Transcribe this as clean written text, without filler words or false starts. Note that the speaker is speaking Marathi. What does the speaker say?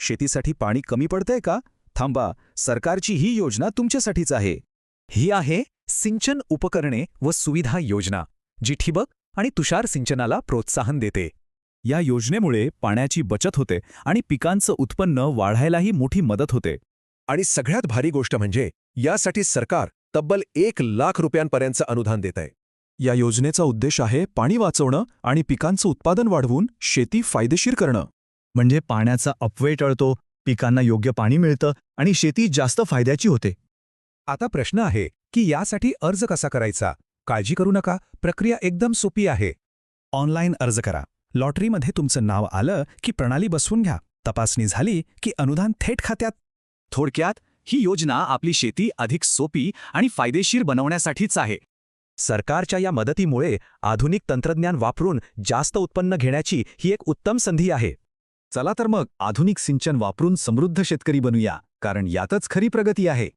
शेतीसाठी पाणी कमी पडतंय का? थांबा, सरकारची ही योजना तुमच्यासाठीच आहे. ही आहे सिंचन उपकरणे व सुविधा योजना, जी ठिबक आणि तुषार सिंचनाला प्रोत्साहन देते. या योजनेमुळे पाण्याची बचत होते आणि पिकांचं उत्पन्न वाढायलाही मोठी मदत होते. आणि सगळ्यात भारी गोष्ट म्हणजे यासाठी सरकार तब्बल 1,00,000 रुपयांपर्यंतचं अनुदान देत आहे. या योजनेचा उद्देश आहे पाणी वाचवणं आणि पिकांचं उत्पादन वाढवून शेती फायदेशीर करणं. म्हणजे पाण्याचा अपव्यय टळतो, पिकांना योग्य पाणी मिळतं आणि शेती जास्त फायद्याची होते. आता प्रश्न आहे की यासाठी अर्ज कसा करायचा? काळजी करू नका, प्रक्रिया एकदम सोपी आहे. ऑनलाईन अर्ज करा. लॉटरीमध्ये तुमचं नाव आलं की प्रणाली बसवून घ्या. तपासणी झाली की अनुदान थेट खात्यात. थोडक्यात, ही योजना आपली शेती अधिक सोपी आणि फायदेशीर बनवण्यासाठीच आहे. सरकारच्या या मदतीमुळे आधुनिक तंत्रज्ञान वापरून जास्त उत्पन्न घेण्याची ही एक उत्तम संधी आहे. चला तर मग आधुनिक सिंचन वापरून समृद्ध शेतकरी बनूया, कारण यातच खरी प्रगती आहे.